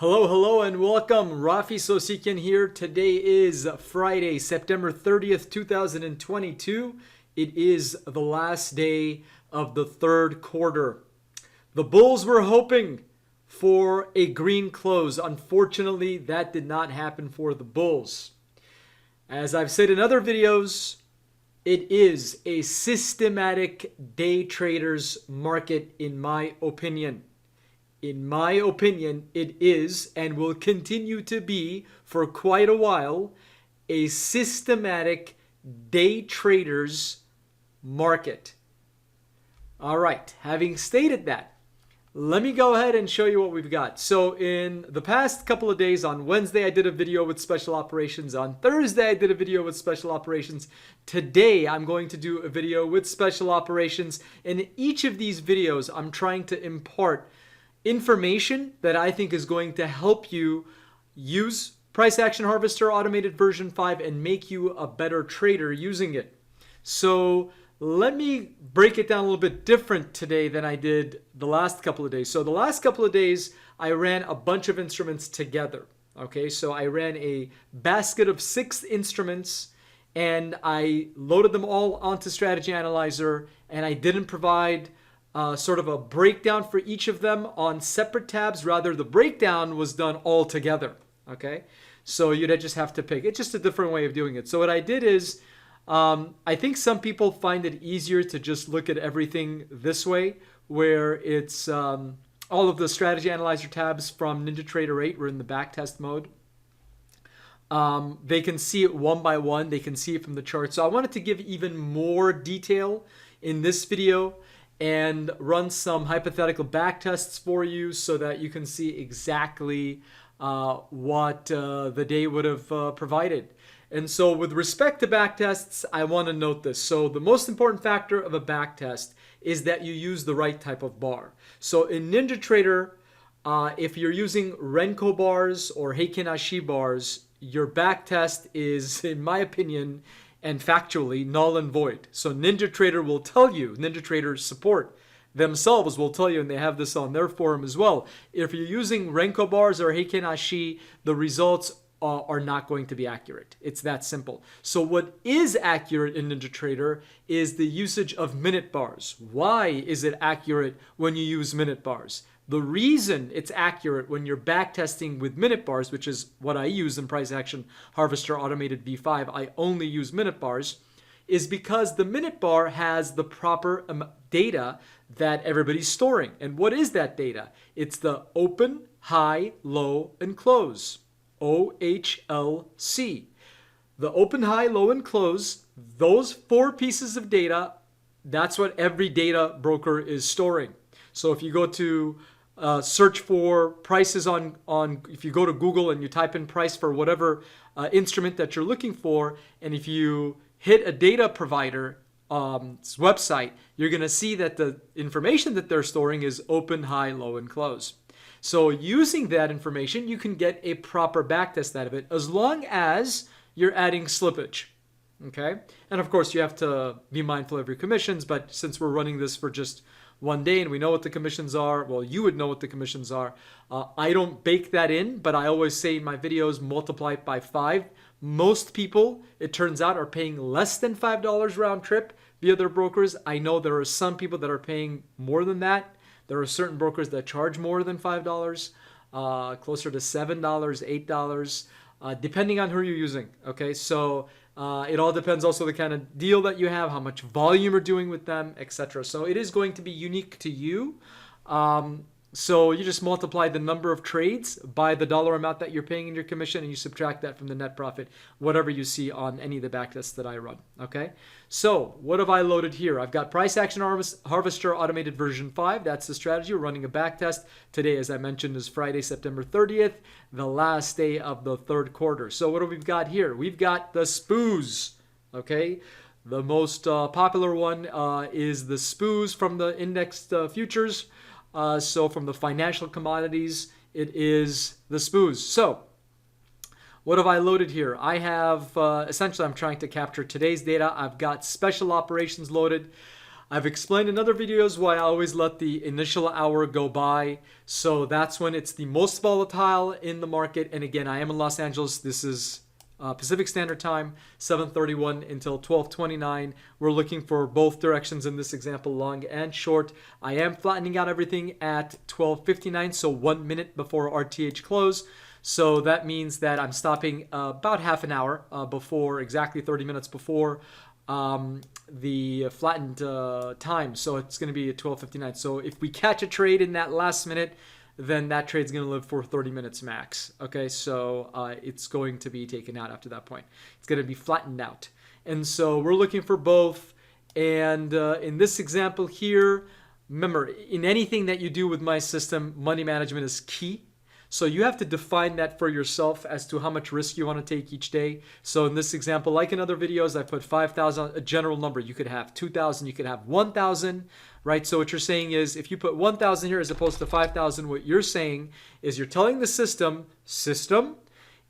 Hello, and welcome. Rafi Sosikian here. Today is Friday, September 30th, 2022. It is the last day of the third quarter. The bulls were hoping for a green close. Unfortunately, that did not happen for the bulls. As I've said in other videos, it is a systematic day traders market in my opinion. In my opinion, it is and will continue to be for quite a while a systematic day traders market. All right, having stated that, let me go ahead and show you what we've got. So in the past couple of days, on Wednesday I did a video with special operations. On Thursday I did a video with special operations. Today I'm going to do a video with special operations. In each of these videos, I'm trying to impart information that I think is going to help you use Price Action Harvester Automated version 5 and make you a better trader using it. So let me break it down a little bit different today than I did the last couple of days. So the last couple of days, I ran a bunch of instruments together. Okay, so I ran a basket of 6 instruments and I loaded them all onto Strategy Analyzer, and I didn't provide sort of a breakdown for each of them on separate tabs. Rather, the breakdown was done all together. Okay, so you'd just have to pick. It's just a different way of doing it. So what I did is, I think some people find it easier to just look at everything this way, where it's all of the Strategy Analyzer tabs from NinjaTrader 8 were in the backtest mode. They can see it one by one. They can see it from the chart. So I wanted to give even more detail in this video and run some hypothetical backtests for you so that you can see exactly what the day would have provided. And so with respect to backtests, I want to note this. So the most important factor of a backtest is that you use the right type of bar. So in NinjaTrader, if you're using Renko bars or Heikin Ashi bars, your backtest is, in my opinion, and factually null and void. So NinjaTrader will tell you, NinjaTrader support themselves will tell you, and they have this on their forum as well, if you're using Renko bars or Heikin Ashi, the results are not going to be accurate. It's that simple. So what is accurate in NinjaTrader is the usage of minute bars. Why is it accurate when you use minute bars? The reason it's accurate when you're backtesting with minute bars, which is what I use in Price Action Harvester Automated V5, I only use minute bars, is because the minute bar has the proper data that everybody's storing. And what is that data? It's the open, high, low, and close. OHLC. The open, high, low, and close, those 4 pieces of data, that's what every data broker is storing. So if you go to search for prices on if you go to Google and you type in price for whatever instrument that you're looking for, and if you hit a data provider website, you're going to see that the information that they're storing is open, high, low, and close. So using that information, you can get a proper backtest out of it as long as you're adding slippage. Okay, and of course you have to be mindful of your commissions, but since we're running this for just one day and we know what the commissions are, well, you would know what the commissions are. I don't bake that in, but I always say in my videos, multiply it by 5. Most people, it turns out, are paying less than $5 round trip via their brokers. I know there are some people that are paying more than that. There are certain brokers that charge more than $5, closer to $7, $8, depending on who you're using. Okay, so it all depends also the kind of deal that you have, how much volume you're doing with them, etc. So it is going to be unique to you. So you just multiply the number of trades by the dollar amount that you're paying in your commission, and you subtract that from the net profit, whatever you see on any of the backtests that I run. Okay, so what have I loaded here? I've got Price Action Harvester Automated version 5. That's the strategy. We're running a backtest. Today, as I mentioned, is Friday, September 30th, the last day of the third quarter. So what have we got here? We've got the SPOOs. Okay, the most popular one is the SPOOs from the indexed futures. So from the financial commodities, it is the SPOOs. So what have I loaded here? I have, essentially I'm trying to capture today's data. I've got special operations loaded. I've explained in other videos why I always let the initial hour go by. So that's when it's the most volatile in the market. And again, I am in Los Angeles. This is Pacific Standard Time, 7:31 until 12:29. We're looking for both directions in this example, long and short. I am flattening out everything at 12:59, so 1 minute before RTH close. So that means that I'm stopping about half an hour before, exactly 30 minutes before the flattened time. So it's going to be at 12:59. So if we catch a trade in that last minute, then that trade's going to live for 30 minutes max. Okay, so it's going to be taken out after that point. It's going to be flattened out. And so we're looking for both. And in this example here, remember, in anything that you do with my system, money management is key. So you have to define that for yourself as to how much risk you want to take each day. So in this example, like in other videos, I put 5,000, a general number. You could have 2,000, you could have 1,000, right? So what you're saying is if you put 1,000 here as opposed to 5,000, what you're saying is you're telling the system,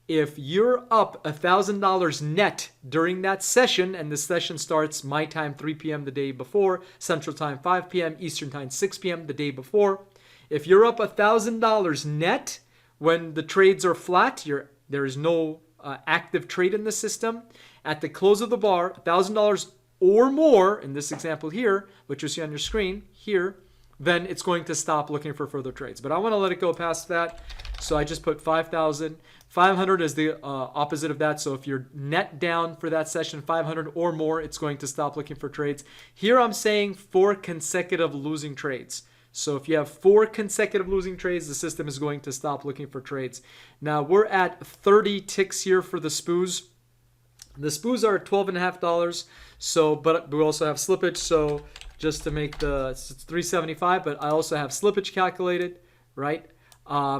if you're up $1,000 net during that session, and the session starts my time 3 p.m. the day before, Central Time 5 p.m., Eastern Time 6 p.m. the day before, if you're up $1,000 net, when the trades are flat, there is no active trade in the system. At the close of the bar, $1,000 or more, in this example here, which you see on your screen here, then it's going to stop looking for further trades. But I want to let it go past that, so I just put 5,000. 500 is the opposite of that, so if you're net down for that session, 500 or more, it's going to stop looking for trades. Here I'm saying 4 consecutive losing trades. So if you have 4 consecutive losing trades, the system is going to stop looking for trades. Now we're at 30 ticks here for the SPOOs. The SPOOs are $12.50. So, but we also have slippage. So just to make it's 375, but I also have slippage calculated, right?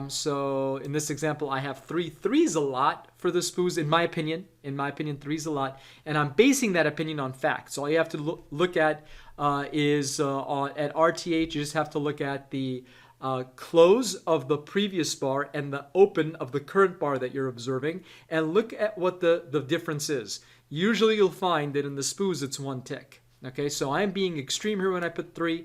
So in this example, I have 3 threes a lot for the SPOOs, in my opinion. In my opinion, 3's a lot. And I'm basing that opinion on facts. So all you have to look at is at RTH, you just have to look at the close of the previous bar and the open of the current bar that you're observing, and look at what the difference is. Usually you'll find that in the SPOOs, it's 1 tick. Okay, so I'm being extreme here when I put 3,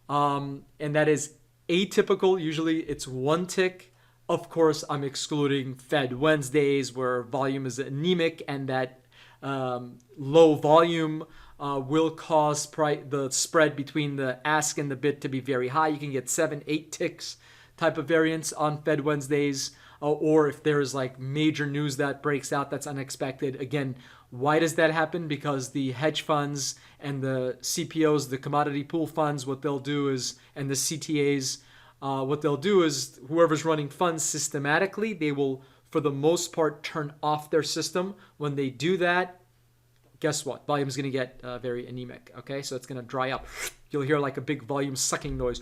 and that is atypical. Usually it's 1 tick. Of course, I'm excluding Fed Wednesdays where volume is anemic, and that low volume will cause the spread between the ask and the bid to be very high. You can get 7, 8 ticks type of variance on Fed Wednesdays, or if there's like major news that breaks out that's unexpected. Again, why does that happen? Because the hedge funds and the CPOs, the commodity pool funds, what they'll do is, and the CTAs, what they'll do is whoever's running funds systematically, they will, for the most part, turn off their system. When they do that, guess what? Volume is going to get very anemic. Okay, so it's going to dry up. You'll hear like a big volume sucking noise.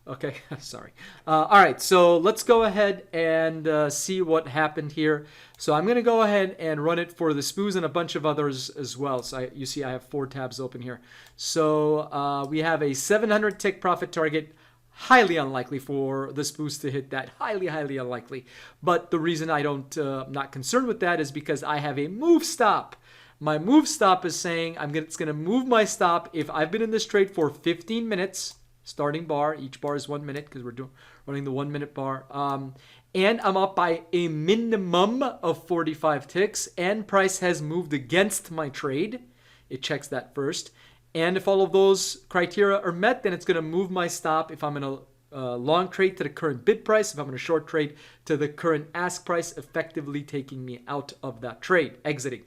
Okay, sorry. All right, so let's go ahead and see what happened here. So I'm going to go ahead and run it for the SPOOs and a bunch of others as well. So you see I have 4 tabs open here. So we have a 700 tick profit target. Highly unlikely for the SPOOs to hit that. Highly, highly unlikely. But the reason I'm not concerned with that is because I have a move stop. My move stop is saying it's going to move my stop if I've been in this trade for 15 minutes. Starting bar, each bar is 1 minute because we're running the 1 minute bar. And I'm up by a minimum of 45 ticks, and price has moved against my trade. It checks that first. And if all of those criteria are met, then it's going to move my stop if I'm in a long trade to the current bid price, if I'm in a short trade to the current ask price, effectively taking me out of that trade, exiting.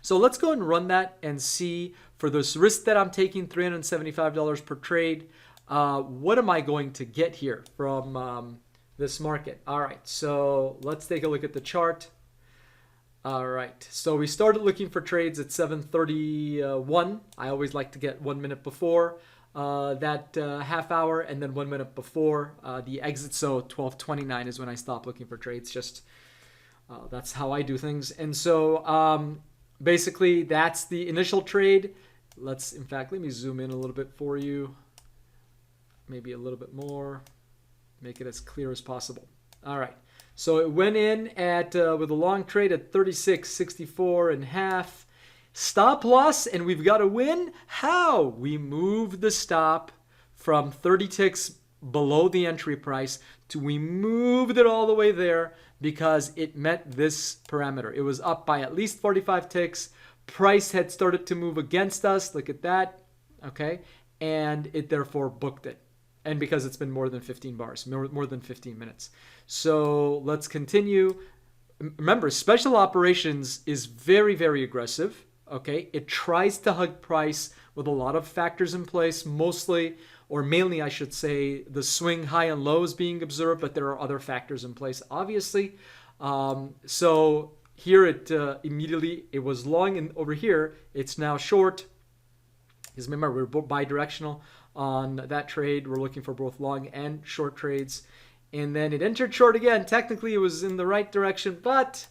So let's go and run that and see, for this risk that I'm taking, $375 per trade, what am I going to get here from this market? All right, so let's take a look at the chart. All right, so we started looking for trades at 7:31. I always like to get 1 minute before that half hour, and then 1 minute before the exit. So 12:29 is when I stop looking for trades. Just that's how I do things. And so basically that's the initial trade. In fact, let me zoom in a little bit for you. Maybe a little bit more. Make it as clear as possible. All right. So it went in at with a long trade at 36.64 and half, Stop loss, and we've got a win. How? We moved the stop from 30 ticks below the entry price to we moved it all the way there because it met this parameter. It was up by at least 45 ticks. Price had started to move against us. Look at that. Okay. And it therefore booked it. And because it's been more than 15 bars, more than 15 minutes. So let's continue. Remember, special operations is very, very aggressive. Okay. It tries to hug price with a lot of factors in place, mostly, or mainly, I should say, the swing high and lows being observed, but there are other factors in place, obviously. So here it immediately, it was long, and over here, it's now short. Because remember, we're bi-directional on that trade. We're looking for both long and short trades. And then it entered short again. Technically, it was in the right direction, but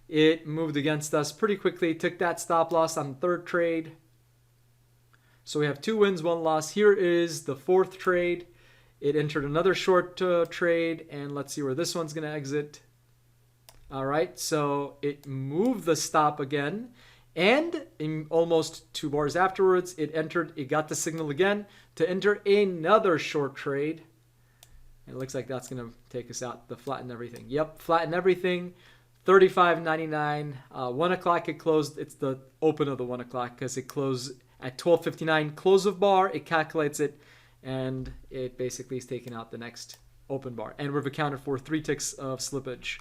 it moved against us pretty quickly. Took that stop loss on the third trade. So we have 2 wins, 1 loss. Here is the fourth trade. It entered another short trade, and let's see where this one's going to exit. All right, so it moved the stop again, and in almost 2 bars afterwards, it got the signal again to enter another short trade. It looks like that's going to take us out, the flatten everything. Yep, flatten everything. 35.99. 1 o'clock it closed. It's the open of the 1 o'clock because it closed at 12:59. Close of bar, it calculates it, and it basically is taking out the next open bar. And we've accounted for 3 ticks of slippage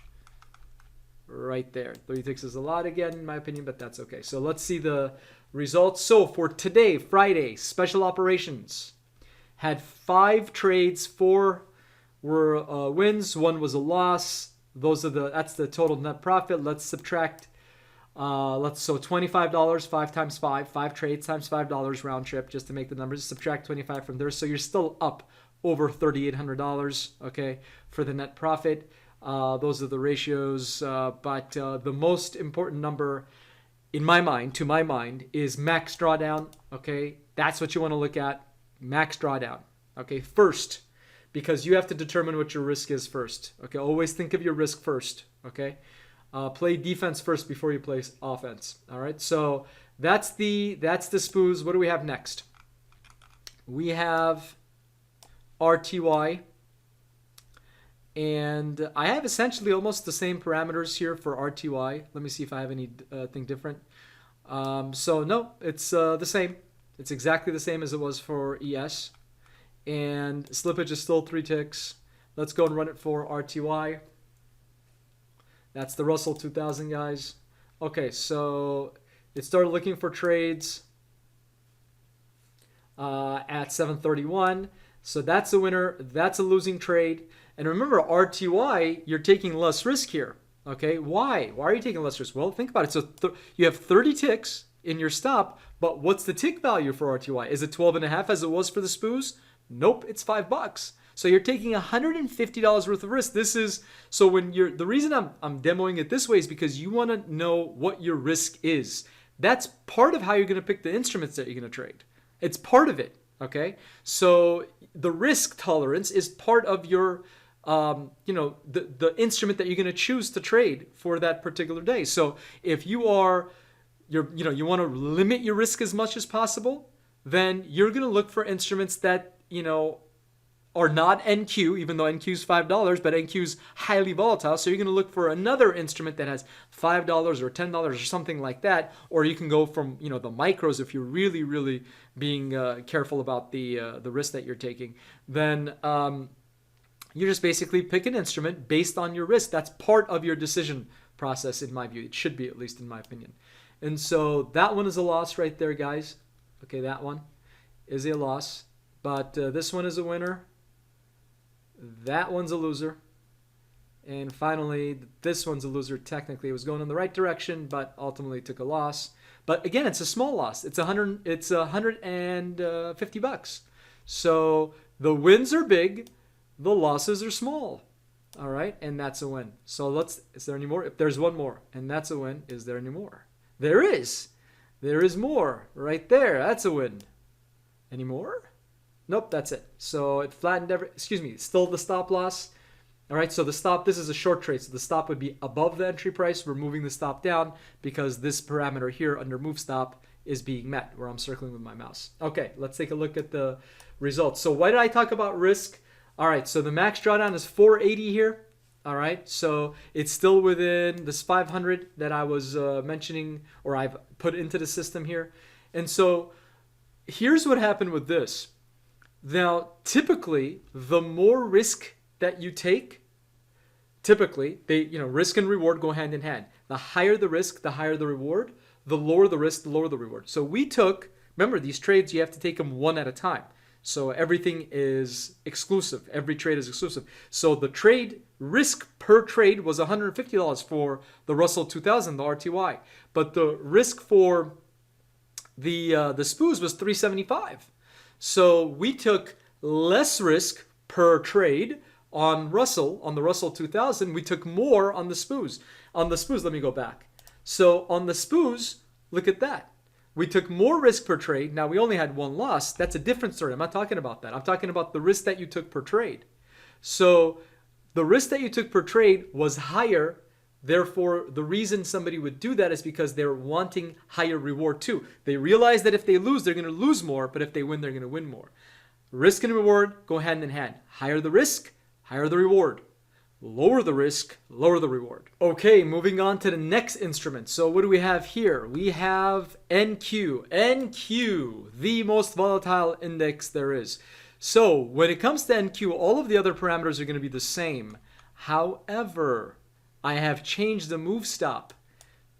right there. 3 ticks is a lot again, in my opinion, but that's okay. So let's see the results. So for today, Friday, special operations had 5 trades. 4 were wins, 1 was a loss. That's the total net profit. Let's subtract. So $25, 5 times 5 trades times $5 round trip, just to make the numbers. Subtract 25 from there, so you're still up over $3,800. Okay, for the net profit. Those are the ratios. But the most important number, in my mind, to my mind, is max drawdown. Okay, that's what you want to look at. Max drawdown. Okay, first. Because you have to determine what your risk is first. Okay, always think of your risk first. Okay, play defense first before you play offense. All right, so that's the SPOOs. What do we have next? We have RTY, and I have essentially almost the same parameters here for RTY. Let me see if I have anything different. So no, it's the same. It's exactly the same as it was for ES. And slippage is still 3 ticks. Let's go and run it for RTY. That's the Russell 2000, guys. Okay, so it started looking for trades at 7:31. So that's a winner. That's a losing trade. And remember, RTY, you're taking less risk here. Okay, why? Why are you taking less risk? Well, think about it. So you have 30 ticks in your stop, but what's the tick value for RTY? Is it 12.5 as it was for the SPOOs? Nope, it's $5. So you're taking $150 worth of risk. This is, so when the reason I'm demoing it this way is because you want to know what your risk is. That's part of how you're going to pick the instruments that you're going to trade. It's part of it, okay? So the risk tolerance is part of your, the instrument that you're going to choose to trade for that particular day. So if you want to limit your risk as much as possible, then you're going to look for instruments that, are not NQ, even though NQ is $5, but NQ is highly volatile. So you're going to look for another instrument that has $5 or $10 or something like that. Or you can go from, the micros if you're really, really being careful about the risk that you're taking. Then you just basically pick an instrument based on your risk. That's part of your decision process, in my view. It should be, at least in my opinion. And so that one is a loss right there, guys. Okay, that one is a loss. But this one is a winner. That one's a loser. And finally, this one's a loser. Technically, it was going in the right direction, but ultimately took a loss. But again, it's a small loss. It's $150. So the wins are big, the losses are small. All right, and that's a win. So is there any more? If there's one more, and that's a win, is there any more? There is. There is more right there. That's a win. Any more? Nope, that's it. So it flattened still the stop loss. All right, so the stop, this is a short trade, so the stop would be above the entry price. We're moving the stop down because this parameter here under move stop is being met, where I'm circling with my mouse. Okay, let's take a look at the results. So why did I talk about risk? All right, so the max drawdown is 480 here. All right, so it's still within this 500 that I was mentioning, or I've put into the system here. And so here's what happened with this. Now, typically, the more risk that you take, typically, risk and reward go hand in hand. The higher the risk, the higher the reward. The lower the risk, the lower the reward. So we took, remember, these trades, you have to take them one at a time. So everything is exclusive. Every trade is exclusive. So the trade risk per trade was $150 for the Russell 2000, the RTY. But the risk for the SPOOs was $375. So we took less risk per trade on the Russell 2000. We took more on the SPOOs. On the SPOOs, let me go back. So on the SPOOs, look at that. We took more risk per trade. Now we only had one loss. That's a different story. I'm not talking about that. I'm talking about the risk that you took per trade. So the risk that you took per trade was higher. Therefore, the reason somebody would do that is because they're wanting higher reward too. They realize that if they lose, they're going to lose more, but if they win, they're going to win more. Risk and reward go hand in hand. Higher the risk, higher the reward. Lower the risk, lower the reward. Okay, moving on to the next instrument. So what do we have here? We have NQ. NQ, the most volatile index there is. So when it comes to NQ, all of the other parameters are going to be the same. However, I have changed the move stop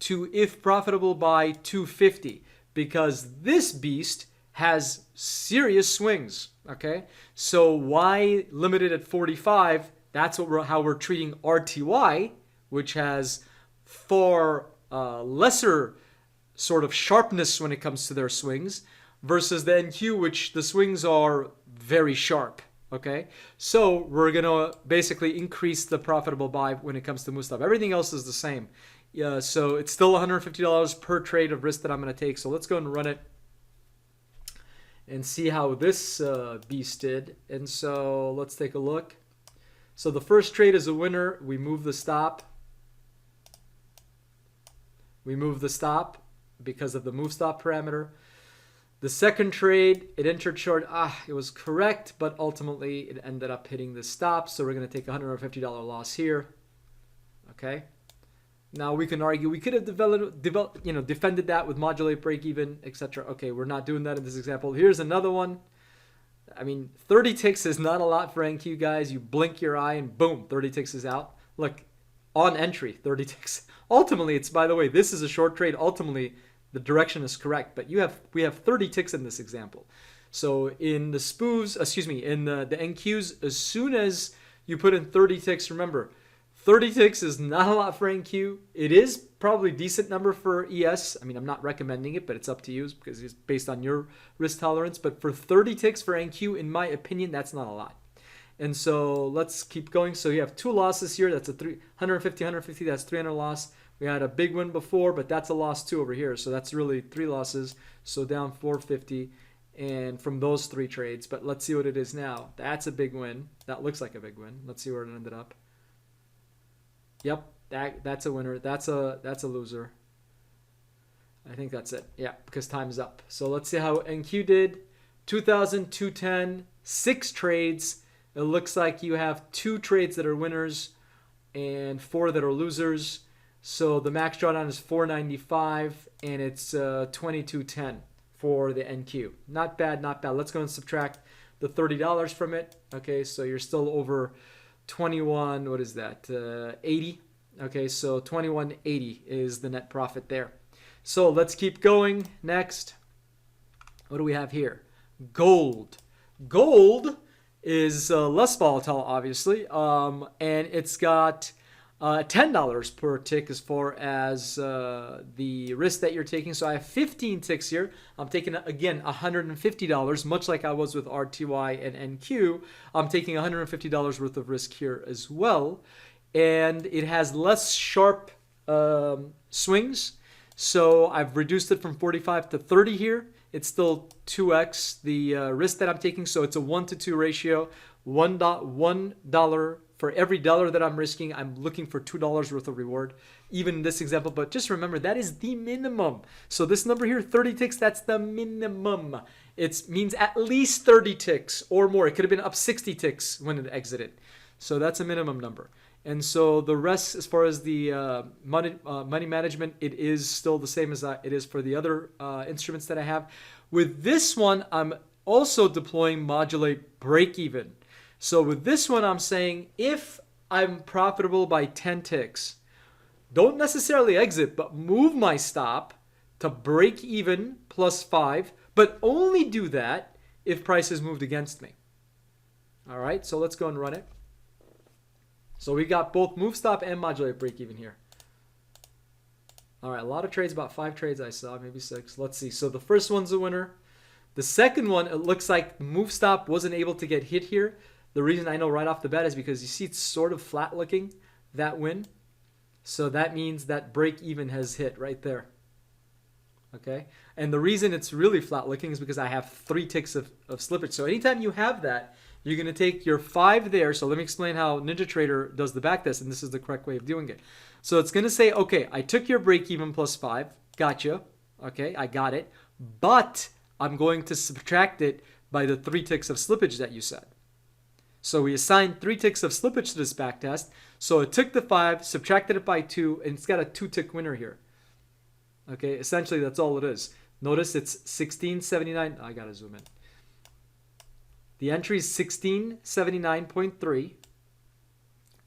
to if profitable by 250 because this beast has serious swings. Okay, so why limited at 45? That's how we're treating RTY, which has far lesser sort of sharpness when it comes to their swings, versus the NQ, which the swings are very sharp. Okay, so we're gonna basically increase the profitable buy when it comes to move stop. Everything else is the same. Yeah, so it's still $150 per trade of risk that I'm gonna take. So let's go and run it and see how this beast did. And so let's take a look. So the first trade is a winner. We move the stop. We move the stop because of the move stop parameter. The second trade, it entered short. It was correct, but ultimately it ended up hitting the stop. So we're going to take a $150 loss here. Okay. Now we can argue we could have defended that with modulate break even, etc. Okay, we're not doing that in this example. Here's another one. I mean, 30 ticks is not a lot for NQ, guys. You blink your eye and boom, 30 ticks is out. Look, on entry, 30 ticks. Ultimately, it's, by the way, this is a short trade. Ultimately, the direction is correct, but we have 30 ticks in this example. So in the SPOOs, in the NQs, as soon as you put in 30 ticks, remember, 30 ticks is not a lot for NQ. It is probably a decent number for ES. I mean, I'm not recommending it, but it's up to you because it's based on your risk tolerance. But for 30 ticks for NQ, in my opinion, that's not a lot. And so let's keep going. So you have two losses here. That's a 150, that's 300 loss. We had a big win before, but that's a loss too over here. So that's really 3 losses. So down 450 and from those 3 trades. But let's see what it is now. That's a big win. That looks like a big win. Let's see where it ended up. Yep, that's a winner. That's a loser. I think that's it. Yeah, because time's up. So let's see how NQ did. 2,210, 6 trades. It looks like you have 2 trades that are winners and 4 that are losers. So the max drawdown is 495 and it's 2210 for the NQ. Not bad, not bad. Let's go and subtract the $30 from it. Okay, so you're still over 21, what is that, 80. Okay, so 2180 is the net profit there. So let's keep going. Next, what do we have here? Gold. Gold is less volatile, obviously, and it's got $10 per tick as far as the risk that you're taking. So I have 15 ticks here. I'm taking, again, $150, much like I was with RTY and NQ. I'm taking $150 worth of risk here as well. And it has less sharp swings. So I've reduced it from 45 to 30 here. It's still 2x the risk that I'm taking. So it's a 1-to-2 ratio, $1 for for every dollar that I'm risking, I'm looking for $2 worth of reward, even in this example. But just remember, that is the minimum. So this number here, 30 ticks, that's the minimum. It means at least 30 ticks or more. It could have been up 60 ticks when it exited. So that's a minimum number. And so the rest, as far as the money management, it is still the same as it is for the other instruments that I have. With this one, I'm also deploying modulate break even. So with this one, I'm saying if I'm profitable by 10 ticks, don't necessarily exit, but move my stop to break even plus 5, but only do that if prices moved against me. All right, so let's go and run it. So we got both move stop and modulate break even here. All right, a lot of trades, about 5 trades I saw, maybe 6. Let's see. So the first one's a winner. The second one, it looks like move stop wasn't able to get hit here. The reason I know right off the bat is because you see it's sort of flat looking, that win. So that means that break even has hit right there. Okay, and the reason it's really flat looking is because I have 3 ticks of slippage. So anytime you have that, you're going to take your 5 there. So let me explain how NinjaTrader does the backtest, and this is the correct way of doing it. So it's going to say, okay, I took your break even plus 5. Gotcha. Okay, I got it. But I'm going to subtract it by the 3 ticks of slippage that you said. So we assigned 3 ticks of slippage to this backtest. So it took the 5, subtracted it by 2, and it's got a 2-tick winner here. Okay, essentially that's all it is. Notice it's 1679. I got to zoom in. The entry is 1679.3.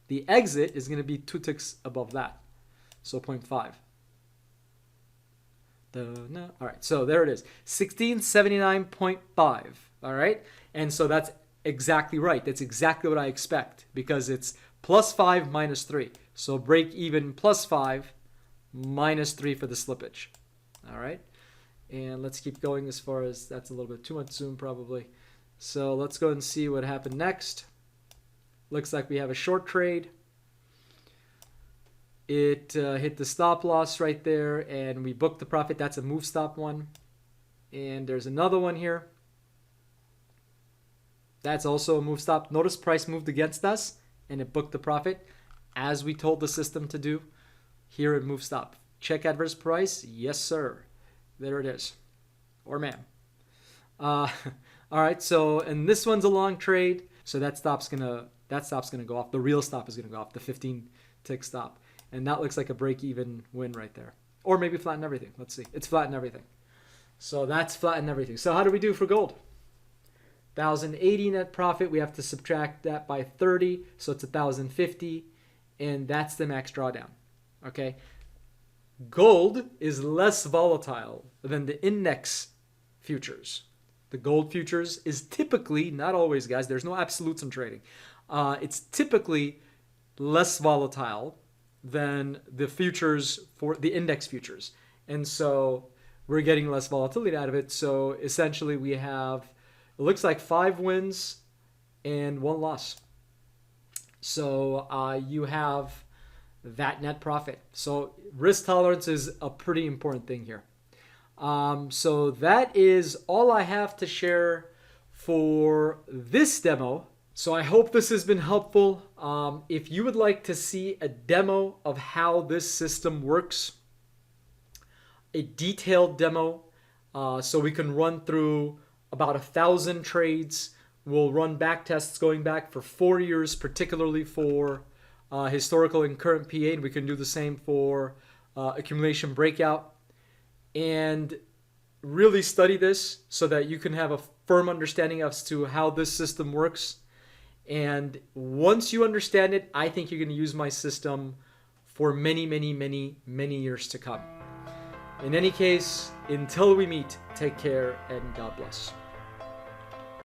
The exit is going to be 2 ticks above that. So 0.5. No. All right, so there it is. 1679.5. All right, and so that's exactly right. That's exactly what I expect because it's plus 5 minus 3. So break even plus 5 minus 3 for the slippage. All right, and let's keep going as far as that's a little bit too much zoom probably. So let's go and see what happened next. Looks like we have a short trade. It hit the stop loss right there, and we booked the profit. That's a move stop one. And there's another one here. That's also a move stop. Notice price moved against us, and it booked the profit, as we told the system to do. Here it move stop. Check adverse price. Yes, sir. There it is. Or ma'am. All right, so, and this one's a long trade. So that stop's gonna go off. The real stop is gonna go off, the 15-tick stop. And that looks like a break-even win right there. Or maybe flatten everything. Let's see. It's flatten everything. So that's flatten everything. So how do we do for gold? 1,080 net profit. We have to subtract that by 30. So it's 1,050. And that's the max drawdown. Okay. Gold is less volatile than the index futures. The gold futures is typically, not always, guys, there's no absolutes in trading. It's typically less volatile than the futures for the index futures. And so we're getting less volatility out of it. So essentially we have, it looks like 5 wins and 1 loss. So you have that net profit. So risk tolerance is a pretty important thing here. So that is all I have to share for this demo. So I hope this has been helpful. If you would like to see a demo of how this system works, a detailed demo, so we can run through about 1,000 trades. We'll run back tests going back for 4 years, particularly for historical and current PA, and we can do the same for accumulation breakout. And really study this so that you can have a firm understanding as to how this system works. And once you understand it, I think you're going to use my system for many, many, many, many years to come. In any case, until we meet, take care and God bless.